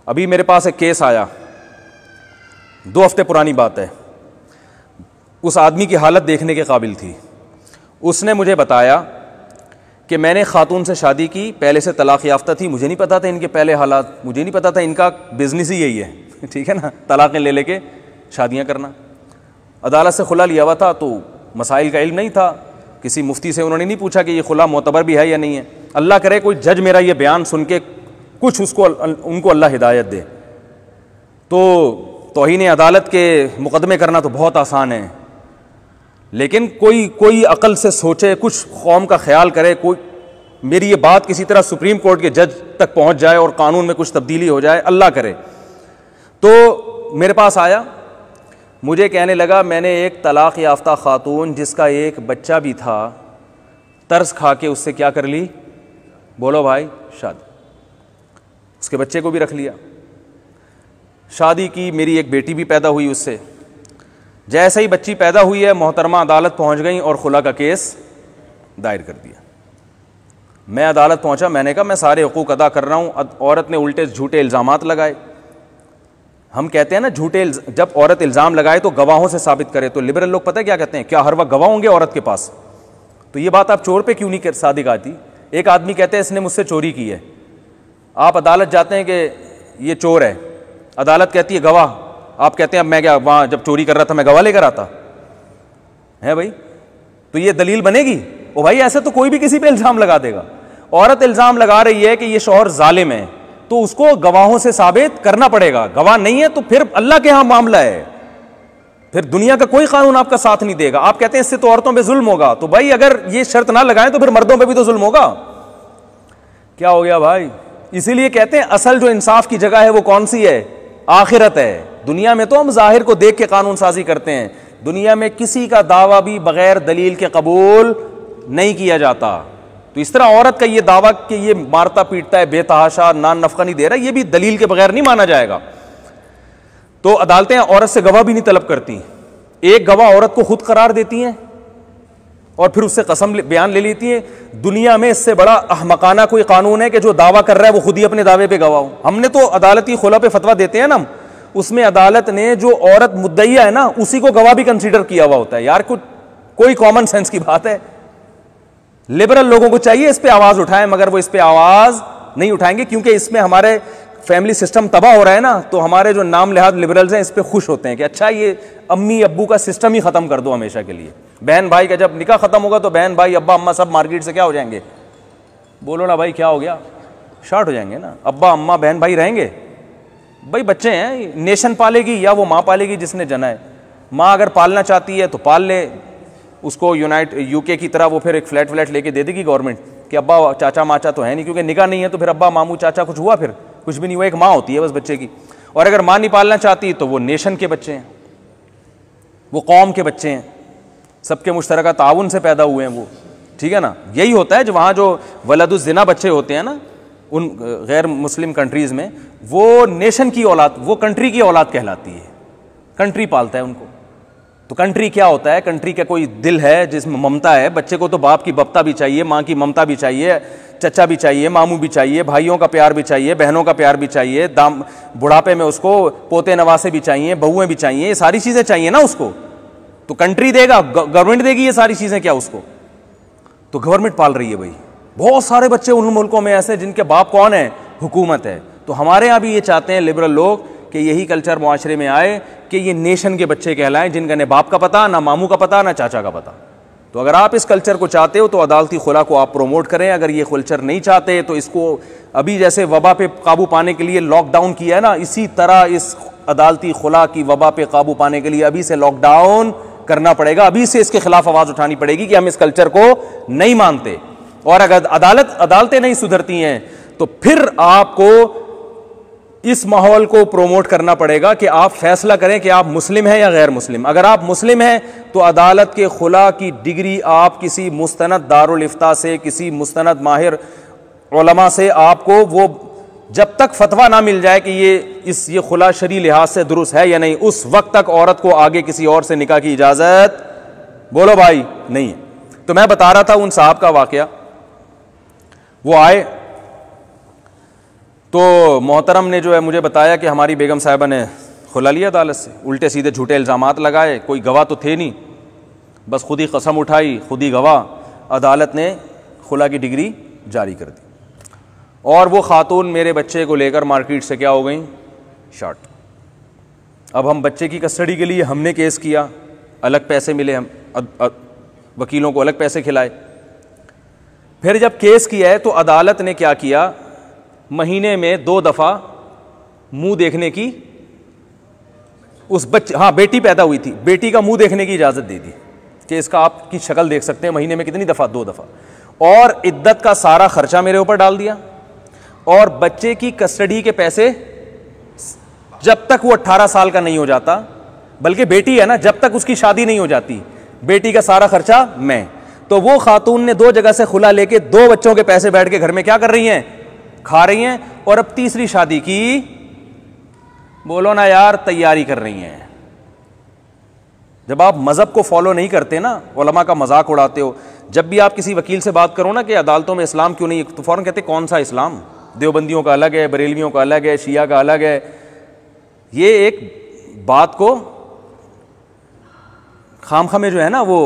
अभी मेरे पास एक केस आया, 2 हफ्ते पुरानी बात है। उस आदमी की हालत देखने के काबिल थी। उसने मुझे बताया कि मैंने खातून से शादी की, पहले से तलाक याफ्ता थी, मुझे नहीं पता था इनके पहले हालात, मुझे नहीं पता था इनका बिजनेस ही यही है ठीक है ना, तलाक़ें ले लेके शादियां करना। अदालत से खुला लिया हुआ था तो मसाइल का इल्म नहीं था, किसी मुफ्ती से उन्होंने नहीं पूछा कि ये खुला मोतबर भी है या नहीं है। अल्लाह करे कोई जज मेरा ये बयान सुन के कुछ उनको अल्लाह हिदायत दे। तो तौहीन अदालत के मुकदमे करना तो बहुत आसान है, लेकिन कोई अकल से सोचे, कुछ कौम का ख्याल करे, कोई मेरी ये बात किसी तरह सुप्रीम कोर्ट के जज तक पहुंच जाए और कानून में कुछ तब्दीली हो जाए, अल्लाह करे। तो मेरे पास आया, मुझे कहने लगा मैंने एक तलाक़ याफ्ता खातून जिसका एक बच्चा भी था, तरस खा के उससे क्या कर ली, बोलो भाई, शादी। उसके बच्चे को भी रख लिया, शादी की, मेरी एक बेटी भी पैदा हुई उससे। जैसे ही बच्ची पैदा हुई है, मोहतरमा अदालत पहुंच गई और खुला का केस दायर कर दिया। मैं अदालत पहुंचा, मैंने कहा मैं सारे हुकूक अदा कर रहा हूं। औरत ने उल्टे झूठे इल्ज़ामात लगाए। हम कहते हैं ना झूठे, जब औरत इल्ज़ाम लगाए तो गवाहों से साबित करे। तो लिबरल लोग पता है क्या कहते हैं, क्या हर वक्त गवाह होंगे औरत के पास? तो ये बात आप चोर पे क्यों नहीं सादिक आती? एक आदमी कहते हैं इसने मुझसे चोरी की है, आप अदालत जाते हैं कि ये चोर है, अदालत कहती है गवाह, आप कहते हैं अब मैं क्या वहाँ जब चोरी कर रहा था मैं गवाह लेकर आता है भाई? तो ये दलील बनेगी? ओ भाई ऐसे तो कोई भी किसी पे इल्ज़ाम लगा देगा। औरत इल्ज़ाम लगा रही है कि ये शौहर जालिम है, तो उसको गवाहों से साबित करना पड़ेगा। गवाह नहीं है तो फिर अल्लाह के यहाँ मामला है, फिर दुनिया का कोई कानून आपका साथ नहीं देगा। आप कहते हैं इससे तो औरतों पे जुल्म होगा, तो भाई अगर ये शर्त ना लगाएं तो फिर मर्दों पे भी तो जुल्म होगा। क्या हो गया भाई? इसीलिए कहते हैं असल जो इंसाफ की जगह है वो कौन सी है? आखिरत है। दुनिया में तो हम जाहिर को देख के कानून साजी करते हैं, दुनिया में किसी का दावा भी बगैर दलील के कबूल नहीं किया जाता। तो इस तरह औरत का ये दावा कि ये मारता पीटता है, बेतहाशा, नान नफका नहीं दे रहा, ये भी दलील के बगैर नहीं माना जाएगा। तो अदालतें औरत से गवाह भी नहीं तलब करती। एक गवाह औरत को खुद करार देती हैं और फिर उससे कसम बयान ले लेती है। दुनिया में इससे बड़ा अहमकाना कोई कानून है कि जो दावा कर रहा है वो खुद ही अपने दावे पे गवाह हो? हमने तो अदालती खुला पे फतवा देते हैं ना, उसमें अदालत ने जो औरत मुद्दईया है ना उसी को गवाह भी कंसीडर किया हुआ होता है। यार कोई कॉमन सेंस की बात है। लिबरल लोगों को चाहिए इस पे आवाज उठाएं, मगर वो इस पे आवाज नहीं उठाएंगे क्योंकि इसमें हमारे फैमिली सिस्टम तबाह हो रहा है ना। तो हमारे जो नाम लिहाज लिबरल्स हैं इस पे खुश होते हैं कि अच्छा ये अम्मी अब्बू का सिस्टम ही खत्म कर दो हमेशा के लिए। बहन भाई का जब निकाह खत्म होगा तो बहन भाई अब्बा अम्मा सब मार्केट से क्या हो जाएंगे? बोलो ना भाई, क्या हो गया? शार्ट हो जाएंगे ना। अब्बा अम्मा बहन भाई रहेंगे? भाई बच्चे हैं, नेशन पालेगी या वो माँ पालेगी जिसने जना है। माँ अगर पालना चाहती है तो पाल ले, उसको यूके की तरह वो फिर एक फ्लैट व्लैट लेके दे देगी गवर्नमेंट कि अब्बा चाचा माचा तो है नहीं, क्योंकि निकाह नहीं है तो फिर अब्बा मामू चाचा कुछ हुआ? फिर कुछ भी नहीं हुआ। एक माँ होती है बस बच्चे की। और अगर माँ नहीं पालना चाहती तो वो नेशन के बच्चे हैं, वो कौम के बच्चे हैं, सबके मुश्तरका ताउन से पैदा हुए हैं वो, ठीक है ना। यही होता है जो वहाँ जो वलदुज़्ज़िना बच्चे होते हैं ना उन गैर मुस्लिम कंट्रीज़ में, वो नेशन की औलाद, वो कंट्री की औलाद कहलाती है। कंट्री पालता है उनको। तो कंट्री क्या होता है? कंट्री का कोई दिल है जिसमें ममता है। बच्चे को तो बाप की बप्ता भी चाहिए, माँ की ममता भी चाहिए, चचा भी चाहिए, मामू भी चाहिए, भाइयों का प्यार भी चाहिए, बहनों का प्यार भी चाहिए, बुढ़ापे में उसको पोते नवासे भी चाहिए, बहुएं भी चाहिए, ये सारी चीज़ें चाहिए ना उसको। तो कंट्री देगा, गवर्नमेंट देगी ये सारी चीज़ें क्या उसको? तो गवर्नमेंट पाल रही है भाई। बहुत सारे बच्चे उन मुल्कों में ऐसे जिनके बाप कौन है? हुकूमत है। तो हमारे यहाँ भी ये चाहते हैं लिबरल लोग कि यही कल्चर मुआशरे में आए कि ये नेशन के बच्चे कहलाएं, जिनका न बाप का पता, ना मामू का पता, ना चाचा का पता। तो अगर आप इस कल्चर को चाहते हो तो अदालती खुला को आप प्रोमोट करें। अगर ये कल्चर नहीं चाहते तो इसको अभी जैसे वबा पे काबू पाने के लिए लॉकडाउन किया है ना, इसी तरह इस अदालती खुला की वबा पे काबू पाने के लिए अभी से लॉकडाउन करना पड़ेगा। अभी से इसके खिलाफ आवाज उठानी पड़ेगी कि हम इस कल्चर को नहीं मानते। और अगर अदालतें नहीं सुधरती हैं तो फिर आपको इस माहौल को प्रोमोट करना पड़ेगा कि आप फैसला करें कि आप मुस्लिम हैं या गैर मुस्लिम। अगर आप मुस्लिम हैं तो अदालत के खुला की डिग्री आप किसी मुस्तनद दारुल इफ्ता से, किसी मुस्तनद माहिर उलमा से आपको वो जब तक फतवा ना मिल जाए कि ये खुला शरी लिहाज से दुरुस्त है या नहीं, उस वक्त तक औरत को आगे किसी और से निकाह की इजाजत, बोलो भाई, नहीं है। तो मैं बता रहा था उन साहब का वाकया। वो आए तो मोहतरम ने जो है मुझे बताया कि हमारी बेगम साहिबा ने खुला लिया अदालत से, उल्टे सीधे झूठे इल्ज़ामात लगाए, कोई गवाह तो थे नहीं, बस खुद ही कसम उठाई, खुद ही गवाह, अदालत ने खुला की डिग्री जारी कर दी। और वो खातून मेरे बच्चे को लेकर मार्केट से क्या हो गई, शॉर्ट। अब हम बच्चे की कस्टडी के लिए हमने केस किया, अलग पैसे मिले, हम वकीलों को अलग पैसे खिलाए। फिर जब केस किया है तो अदालत ने क्या किया, महीने में 2 दफ़ा मुंह देखने की उस बच्चे, हाँ बेटी पैदा हुई थी, बेटी का मुंह देखने की इजाज़त दे दी कि इसका आपकी शक्ल देख सकते हैं, महीने में कितनी दफ़ा, 2 दफ़ा। और इद्दत का सारा खर्चा मेरे ऊपर डाल दिया, और बच्चे की कस्टडी के पैसे जब तक वो 18 साल का नहीं हो जाता, बल्कि बेटी है ना, जब तक उसकी शादी नहीं हो जाती, बेटी का सारा खर्चा मैं। तो वो खातून ने 2 जगह से खुला लेके 2 बच्चों के पैसे बैठ के घर में क्या कर रही हैं, खा रही हैं, और अब तीसरी शादी की, बोलो ना यार, तैयारी कर रही हैं। जब आप मजहब को फॉलो नहीं करते ना, उलमा का मजाक उड़ाते हो, जब भी आप किसी वकील से बात करो ना कि अदालतों में इस्लाम क्यों नहीं, तो फौरन कहते कौन सा इस्लाम, देवबंदियों का अलग है, बरेलवियों का अलग है, शिया का अलग है। ये एक बात को खामखा में जो है ना, वो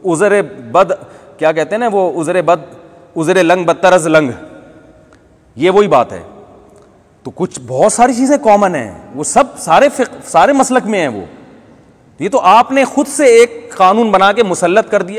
उज़रे बद क्या कहते हैं ना, वो उज़रे लंग बदतरज लंग, ये वही बात है। तो कुछ बहुत सारी चीज़ें कॉमन हैं, वो सब सारे मसलक में हैं वो। ये तो आपने खुद से एक कानून बना के मुसल्लत कर दिया।